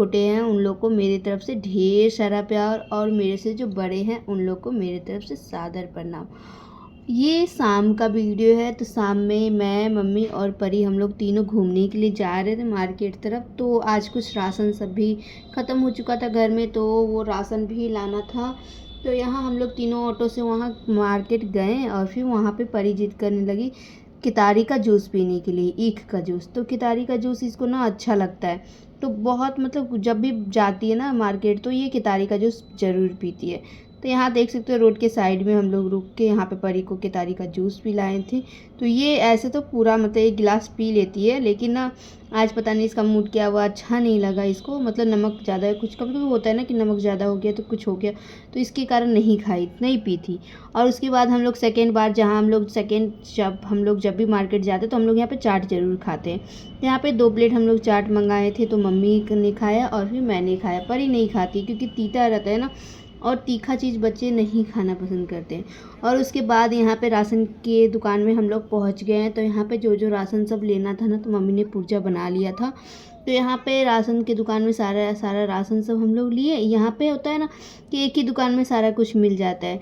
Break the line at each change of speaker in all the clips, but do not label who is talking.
छोटे हैं उन लोग को मेरी तरफ से ढेर सारा प्यार, और मेरे से जो बड़े हैं उन लोग को मेरी तरफ से सादर प्रणाम। ये शाम का वीडियो है। तो शाम में मैं, मम्मी और परी हम लोग तीनों घूमने के लिए जा रहे थे मार्केट तरफ। तो आज कुछ राशन सब भी ख़त्म हो चुका था घर में, तो वो राशन भी लाना था। तो यहाँ हम लोग तीनों ऑटो से वहाँ मार्केट गए, और फिर वहाँ पे परी जिद करने लगी कितारी का जूस पीने के लिए, ईख का जूस। तो कितारी का जूस इसको ना अच्छा लगता है, तो बहुत मतलब जब भी जाती है ना मार्केट तो ये कितारी का जूस ज़रूर पीती है। तो यहाँ देख सकते हो रोड के साइड में हम लोग रुक के यहाँ पे परी को केतारी का जूस पिलाए थे। तो ये ऐसे तो पूरा मतलब एक गिलास पी लेती है, लेकिन ना आज पता नहीं इसका मूड क्या हुआ, अच्छा नहीं लगा इसको, मतलब नमक ज़्यादा है। कुछ कभी कभी होता है ना कि नमक ज़्यादा हो गया तो कुछ हो गया, तो इसके कारण नहीं खाई, नहीं पी थी। और उसके बाद हम लोग सेकेंड बार, जहाँ हम लोग जब भी मार्केट जाते तो हम लोग यहाँ पर चाट ज़रूर खाते हैं। यहाँ पे 2 प्लेट हम लोग चाट मंगाए थे, तो मम्मी ने खाया और फिर मैंने खाया। परी नहीं खाती क्योंकि तीता रहता है ना, और तीखा चीज़ बच्चे नहीं खाना पसंद करते हैं। और उसके बाद यहाँ पे राशन के दुकान में हम लोग पहुँच गए हैं। तो यहाँ पे जो जो राशन सब लेना था ना, तो मम्मी ने पुर्जा बना लिया था। तो यहाँ पे राशन की दुकान में सारा सारा राशन सब हम लोग लिए। यहाँ पे होता है ना कि एक ही दुकान में सारा कुछ मिल जाता है।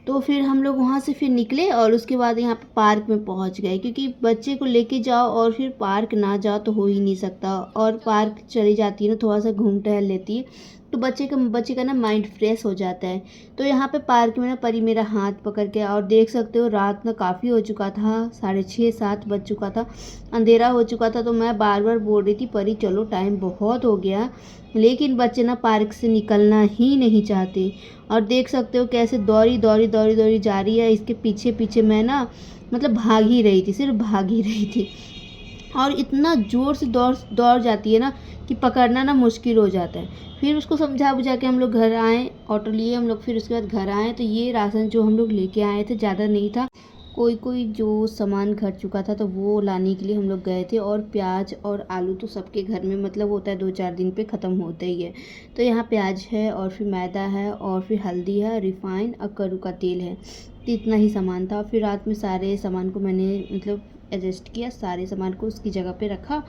तो फिर हम लोग वहाँ से फिर निकले, और उसके बाद यहाँ पे पार्क में पहुँच गए, क्योंकि बच्चे को लेके जाओ और फिर पार्क ना जाओ तो हो ही नहीं सकता। और पार्क चली जाती है ना, थोड़ा सा घूम टहल लेती है, तो बच्चे का ना माइंड फ्रेश हो जाता है। तो यहाँ पे पार्क में ना परी मेरा हाथ पकड़ के, और देख सकते हो रात ना काफ़ी हो चुका था, 6:30-7 बज चुका था, अंधेरा हो चुका था। तो मैं बार बार बोल रही थी परी चलो टाइम बहुत हो गया, लेकिन बच्चे ना पार्क से निकलना ही नहीं चाहते। और देख सकते हो कैसे दौड़ी दौड़ी दौड़ी दौड़ी जा रही है, इसके पीछे पीछे मैं ना मतलब भाग ही रही थी, सिर्फ भाग ही रही थी। और इतना ज़ोर से दौड़ दौड़ जाती है ना कि पकड़ना ना मुश्किल हो जाता है। फिर उसको समझा बुझा के हम लोग घर आए, ऑटो लिए हम लोग, फिर उसके बाद घर आए। तो ये राशन जो हम लोग लेके आए थे ज़्यादा नहीं था, कोई कोई जो सामान घट चुका था तो वो लाने के लिए हम लोग गए थे। और प्याज और आलू तो सबके घर में मतलब होता है 2-4 दिन पे ख़त्म होता ही है। तो यहाँ प्याज है, और फिर मैदा है, और फिर हल्दी है, रिफाइन और करू का तेल है। तो इतना ही सामान था। फिर रात में सारे सामान को मैंने मतलब एडजस्ट किया, सारे सामान को उसकी जगह पे रखा,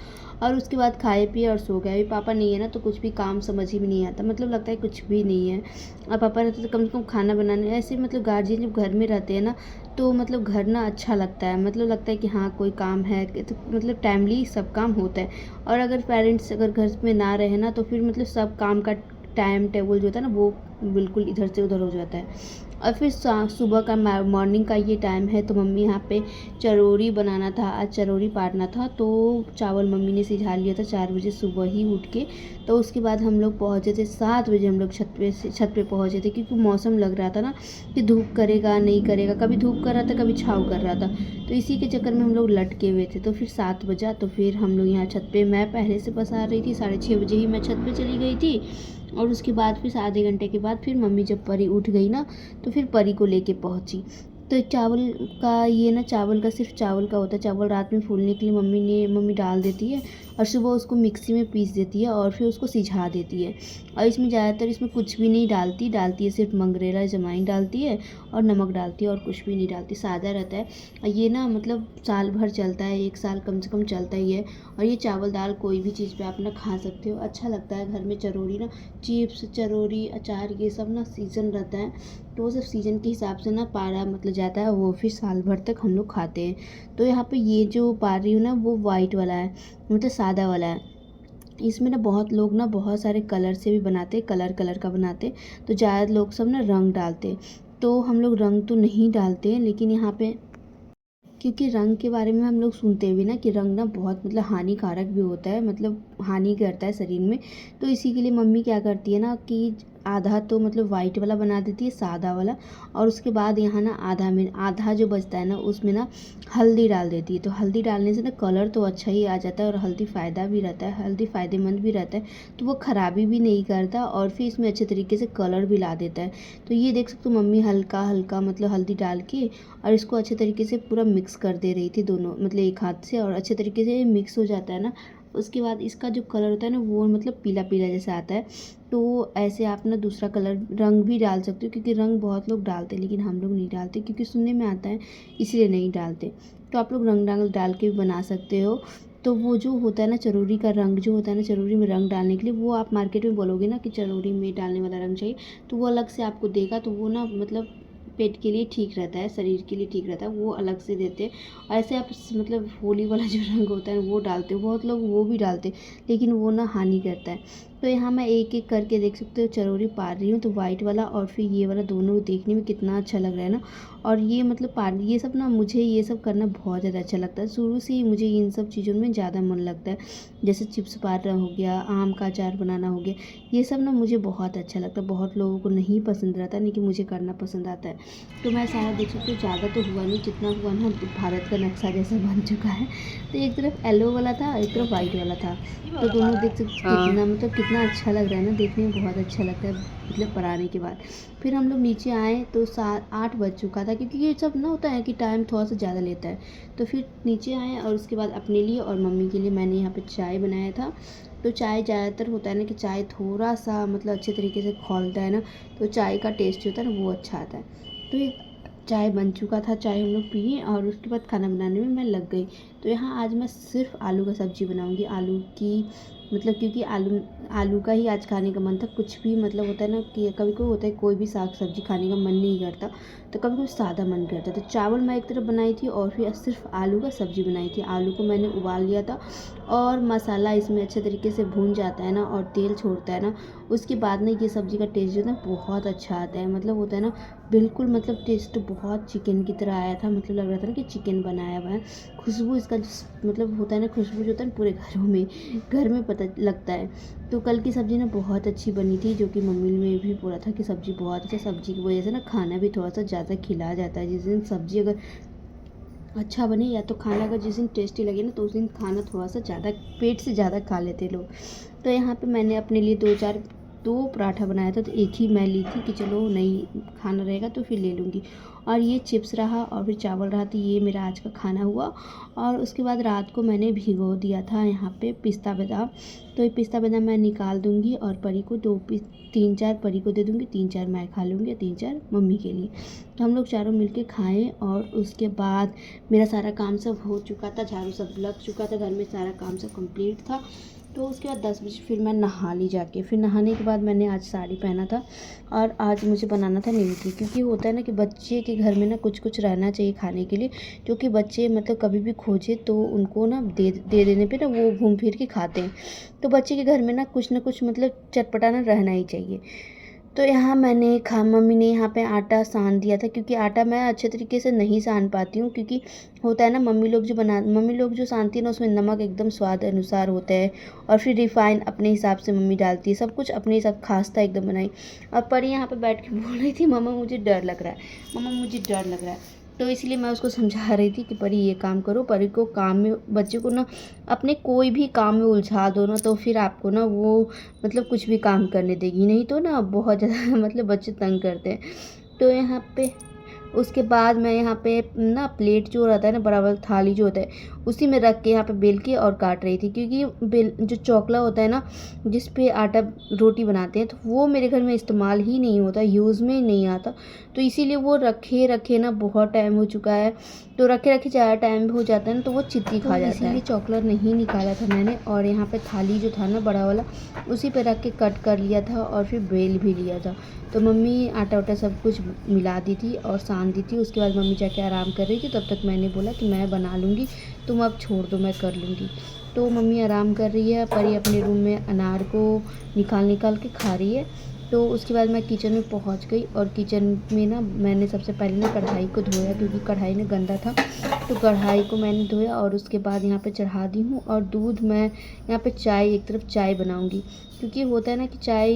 और उसके बाद खाए पिए और सो गए। अभी पापा नहीं है ना, तो कुछ भी काम समझ ही में नहीं आता, मतलब लगता है कुछ भी नहीं है। और पापा रहते तो कम से कम खाना बनाने, ऐसे मतलब गार्जियन जब घर में रहते हैं ना, तो मतलब घर ना अच्छा लगता है, मतलब लगता है कि हाँ कोई काम है, तो मतलब टाइमली सब काम होता है। और अगर पेरेंट्स अगर घर में ना रहे ना, तो फिर मतलब सब काम का टाइम टेबल जो होता है ना वो बिल्कुल इधर से उधर हो जाता है। और फिर सुबह का मॉर्निंग का ये टाइम है, तो मम्मी यहाँ पे चरौरी बनाना था, आज चरौरी पारना था। तो चावल मम्मी ने सिझा लिया था 4 बजे सुबह ही उठ के। तो उसके बाद हम लोग पहुँचे थे 7 बजे, हम लोग छत पे पहुँचे थे, क्योंकि मौसम लग रहा था ना कि धूप करेगा नहीं करेगा, कभी धूप कर रहा था कभी छाँव कर रहा था। तो इसी के चक्कर में हम लोग लटके हुए थे। तो फिर 7 बजा, तो फिर हम लोग यहाँ छत पे, मैं पहले से बस आ रही थी, 6:30 बजे ही मैं छत पे चली गई थी। और उसके बाद फिर आधे घंटे के बाद फिर मम्मी जब परी उठ गई ना, तो फिर परी को लेके पहुंची। तो चावल का ये ना, चावल का सिर्फ चावल का होता है, चावल रात में फूलने के लिए मम्मी डाल देती है, और सुबह उसको मिक्सी में पीस देती है, और फिर उसको सिझा देती है। और इसमें ज़्यादातर इसमें कुछ भी नहीं डालती है, सिर्फ मंगरेला अजवाइन डालती है और नमक डालती है, और कुछ भी नहीं डालती, सादा रहता है। और ये ना मतलब साल भर चलता है, 1 साल कम से कम चलता ही है। और ये चावल दाल कोई भी चीज़ पे आप ना खा सकते हो, अच्छा लगता है। घर में चरौरी ना, चिप्स चरौरी अचार ये सब ना सीज़न रहता है, तो वो सब सीज़न के हिसाब से ना पारा मतलब जाता है, वो फिर साल भर तक हम लोग खाते हैं। तो यहाँ पे ये जो पा रही हूँ ना, वो वाइट वाला है, मतलब सादा वाला है। इसमें ना बहुत लोग ना बहुत सारे कलर से भी बनाते, कलर कलर का बनाते। तो ज़्यादा लोग सब ना रंग डालते, तो हम लोग रंग तो नहीं डालते हैं, लेकिन यहाँ पे क्योंकि रंग के बारे में हम लोग सुनते भी ना कि रंग ना बहुत मतलब हानिकारक भी होता है, मतलब हानि करता है शरीर में। तो इसी के लिए मम्मी क्या करती है ना कि आधा तो मतलब वाइट वाला बना देती है, सादा वाला, और उसके बाद यहाँ ना आधा जो बचता है ना उसमें ना हल्दी डाल देती है। तो हल्दी डालने से ना कलर तो अच्छा ही आ जाता है, और हल्दी फ़ायदा भी रहता है, हल्दी फ़ायदेमंद भी रहता है, तो वो ख़राबी भी नहीं करता, और फिर इसमें अच्छे तरीके से कलर भी ला देता है। तो ये देख सकते हो मम्मी हल्का हल्का मतलब हल्दी डाल के, और इसको अच्छे तरीके से पूरा मिक्स कर दे रही थी दोनों, मतलब एक हाथ से, और अच्छे तरीके से मिक्स हो जाता है ना। उसके बाद इसका जो कलर होता है ना वो मतलब पीला पीला जैसा आता है। तो ऐसे आप ना दूसरा कलर रंग भी डाल सकते हो, क्योंकि रंग बहुत लोग डालते हैं लेकिन हम लोग नहीं डालते, क्योंकि सुनने में आता है इसलिए नहीं डालते। तो आप लोग रंग डाल डाल के भी बना सकते हो। तो वो जो होता है ना चरौरी का रंग जो होता है ना, चरौरी में रंग डालने के लिए, वो आप मार्केट में बोलोगे ना कि चरौरी में डालने वाला रंग चाहिए, तो वो अलग से आपको देगा। तो वो ना मतलब पेट के लिए ठीक रहता है, शरीर के लिए ठीक रहता है, वो अलग से देते हैं। और ऐसे आप मतलब होली वाला जो रंग होता है वो डालते हो, बहुत लोग वो भी डालते हैं, लेकिन वो ना हानि करता है। तो यहाँ मैं एक एक करके देख सकते हो चरौरी पार रही हूँ। तो वाइट वाला और फिर ये वाला दोनों देखने में कितना अच्छा लग रहा है ना। और ये मतलब पार ये सब ना, मुझे ये सब करना बहुत ज़्यादा अच्छा लगता है। शुरू से ही मुझे इन सब चीज़ों में ज़्यादा मन लगता है। जैसे चिप्स पारना हो गया, आम का अचार बनाना हो गया, ये सब ना मुझे बहुत अच्छा लगता है। बहुत लोगों को नहीं पसंद रहता, लेकिन मुझे करना पसंद आता है। तो मैं सारा देख सकती हूँ, ज़्यादा तो हुआ नहीं, जितना हुआ ना भारत का नक्शा जैसा बन चुका है। तो एक तरफ येलो वाला था, एक तरफ वाइट वाला था। तो दोनों देख सकते हो कितना मतलब कितना अच्छा लग रहा है ना, देखने में बहुत अच्छा लगता है मतलब पराने के बाद। फिर हम लोग नीचे आए तो 7-8 बज चुका था, क्योंकि ये सब ना होता है कि टाइम थोड़ा सा ज़्यादा लेता है। तो फिर नीचे आए और उसके बाद अपने लिए और मम्मी के लिए मैंने यहाँ पे चाय बनाया था। तो चाय ज़्यादातर होता है ना कि चाय थोड़ा सा मतलब अच्छे तरीके से खौलता है ना, तो चाय का टेस्ट जो होता है ना वो अच्छा आता है। तो ये चाय बन चुका था, चाय हम लोग पिए और उसके बाद खाना बनाने में मैं लग गई। तो यहाँ आज मैं सिर्फ आलू का सब्ज़ी बनाऊँगी, आलू की मतलब, क्योंकि आलू आलू का ही आज खाने का मन था। कुछ भी मतलब होता है ना कि कभी कभी होता है कोई भी साग सब्जी खाने का मन नहीं करता, तो कभी कभी सादा मन करता। तो चावल मैं एक तरफ बनाई थी और फिर सिर्फ आलू का सब्ज़ी बनाई थी। आलू को मैंने उबाल लिया था और मसाला इसमें अच्छे तरीके से भून जाता है ना और तेल छोड़ता है ना, उसके बाद ना ये सब्ज़ी का टेस्ट जो है ना बहुत अच्छा आता है। मतलब होता है ना बिल्कुल, मतलब टेस्ट बहुत चिकन की तरह आया था। मतलब लग रहा था ना कि चिकन बनाया हुआ है। खुशबू इसका मतलब होता है ना, खुशबू जो होता है ना पूरे घर में पता लगता है। तो कल की सब्ज़ी ना बहुत अच्छी बनी थी, जो कि मम्मी ने भी बोला था कि सब्ज़ी बहुत अच्छा, सब्ज़ी की वजह से ना खाना भी थोड़ा सा ज़्यादा खिला जाता है। जिस दिन सब्ज़ी अगर अच्छा बने या तो खाना अगर जिस दिन टेस्टी लगे ना, तो उस दिन खाना थोड़ा सा ज़्यादा पेट से ज़्यादा खा लेते लोग। तो यहाँ पे मैंने अपने लिए दो पराठा बनाया था, तो एक ही मैं ली थी कि चलो नहीं खाना रहेगा तो फिर ले लूँगी। और ये चिप्स रहा और फिर चावल रहा, तो ये मेरा आज का खाना हुआ। और उसके बाद रात को मैंने भिगो दिया था यहाँ पे पिस्ता बादाम। तो ये पिस्ता बादाम मैं निकाल दूँगी और परी को 3-4 परी को दे दूँगी, 3-4 मैं खा लूँगी, 3-4 मम्मी के लिए। तो हम लोग चारों मिलके खाएँ और उसके बाद मेरा सारा काम सब हो चुका था, झाड़ू सब लग चुका था, घर में सारा काम सब कंप्लीट था। तो उसके बाद 10 बजे फिर मैं नहा ली जाके। फिर नहाने के बाद मैंने आज साड़ी पहना था और आज मुझे बनाना था न्यूट्री, क्योंकि होता है ना कि बच्चे के घर में ना कुछ कुछ रहना चाहिए खाने के लिए, क्योंकि बच्चे मतलब कभी भी खोजे तो उनको ना दे देने पे ना वो घूम फिर के खाते हैं। तो बच्चे के घर में ना कुछ मतलब चटपटा ना रहना ही चाहिए। तो यहाँ मैंने मम्मी ने यहाँ पे आटा सान दिया था, क्योंकि आटा मैं अच्छे तरीके से नहीं सान पाती हूँ, क्योंकि होता है ना मम्मी लोग जो सानती है ना, उसमें नमक एकदम स्वाद अनुसार होता है और फिर रिफ़ाइन अपने हिसाब से मम्मी डालती है, सब कुछ अपने हिसाब खास्ता एकदम बनाई। और परी यहाँ पे बैठ के बोल रही थी, मम्मा मुझे डर लग रहा है, मम्मा मुझे डर लग रहा है। तो इसलिए मैं उसको समझा रही थी कि परी ये काम करो, परी को काम में बच्चे को ना अपने कोई भी काम में उलझा दो ना, तो फिर आपको ना वो मतलब कुछ भी काम करने देगी नहीं, तो ना बहुत ज़्यादा मतलब बच्चे तंग करते हैं। तो यहाँ पे उसके बाद मैं यहाँ पे ना प्लेट जो रहता है ना, बड़ा वाला थाली जो होता है, उसी में रख के यहाँ पे बेल के और काट रही थी, क्योंकि बेल जो चौकला होता है ना जिस पे आटा रोटी बनाते हैं, तो वो मेरे घर में इस्तेमाल ही नहीं होता, यूज़ में ही नहीं आता। तो इसीलिए वो रखे रखे ना बहुत टाइम हो चुका है। तो रखे रखे ज़्यादा टाइम हो जाता है ना, तो वो चित्ती खा जाता है, इसीलिए चॉकलेट नहीं निकाला था मैंने। और यहाँ पे थाली जो था ना बड़ा वाला, उसी पे रख के कट कर लिया था और फिर बेल भी लिया था। तो मम्मी आटा वाटा सब कुछ मिला दी थी और सान दी थी। उसके बाद मम्मी जाके आराम कर रही थी, तब तक मैंने बोला कि मैं बना लूँगी, तुम अब छोड़ दो मैं कर लूँगी। तो मम्मी आराम कर रही है, परी अपने रूम में अनार को निकाल के खा रही है। तो उसके बाद मैं किचन में पहुंच गई और किचन में ना मैंने सबसे पहले ना कढ़ाई को धोया, क्योंकि कढ़ाई में गंदा था। तो कढ़ाई को मैंने धोया और उसके बाद यहाँ पे चढ़ा दी हूँ। और दूध मैं यहाँ पे चाय, एक तरफ चाय बनाऊँगी, क्योंकि होता है ना कि चाय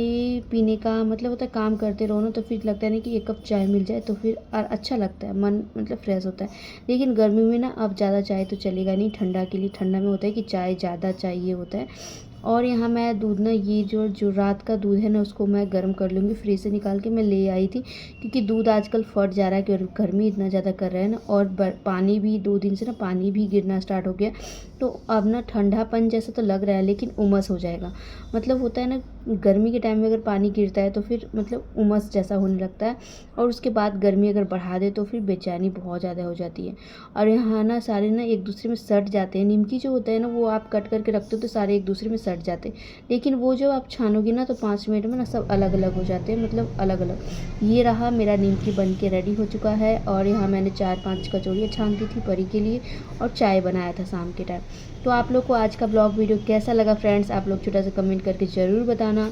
पीने का मतलब होता है काम करते रहो ना, तो फिर लगता है ना कि एक कप चाय मिल जाए तो फिर अच्छा लगता है, मन मतलब फ्रेश होता है। लेकिन गर्मी में ना अब ज़्यादा चाय तो चलेगा नहीं, ठंडा के लिए ठंडा में होता है कि चाय ज़्यादा चाहिए होता है। और यहाँ मैं दूध ना, ये जो रात का दूध है ना, उसको मैं गर्म कर लूँगी। फ्रिज से निकाल के मैं ले आई थी, क्योंकि दूध आजकल फट जा रहा है, क्योंकि गर्मी इतना ज़्यादा कर रहा है ना, और पानी भी 2 दिन से ना पानी भी गिरना स्टार्ट हो गया। तो अब ना ठंडापन जैसा तो लग रहा है, लेकिन उमस हो जाएगा। मतलब होता है ना, गर्मी के टाइम में अगर पानी गिरता है तो फिर मतलब उमस जैसा होने लगता है, और उसके बाद गर्मी अगर बढ़ा दे तो फिर बेचैनी बहुत ज़्यादा हो जाती है। और यहाँ ना सारे ना एक दूसरे में सट जाते हैं। निमकी जो होता है ना, वो आप कट करके रखते हो तो सारे एक दूसरे में सट जाते हैं, लेकिन वो जो आप छानोगे ना तो 5 मिनट में ना सब अलग अलग हो जाते हैं, मतलब अलग अलग। ये रहा मेरा निमकी बन के रेडी हो चुका है। और यहाँ मैंने 4-5 कचौड़ियाँ छान दी थी परी के लिए, और चाय बनाया था शाम के टाइम। तो आप लोग को आज का ब्लॉग वीडियो कैसा लगा फ्रेंड्स, आप लोग छोटा सा कमेंट करके ज़रूर बताना।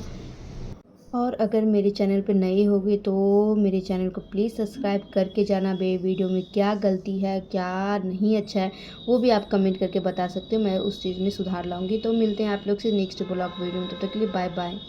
और अगर मेरे चैनल पे नए होगे तो मेरे चैनल को प्लीज़ सब्सक्राइब करके जाना। वीडियो में क्या गलती है, क्या नहीं अच्छा है, वो भी आप कमेंट करके बता सकते हो। मैं उस चीज़ में सुधार लाऊंगी। तो मिलते हैं आप लोग से नेक्स्ट ब्लॉग वीडियो में, तब तक के लिए बाय बाय।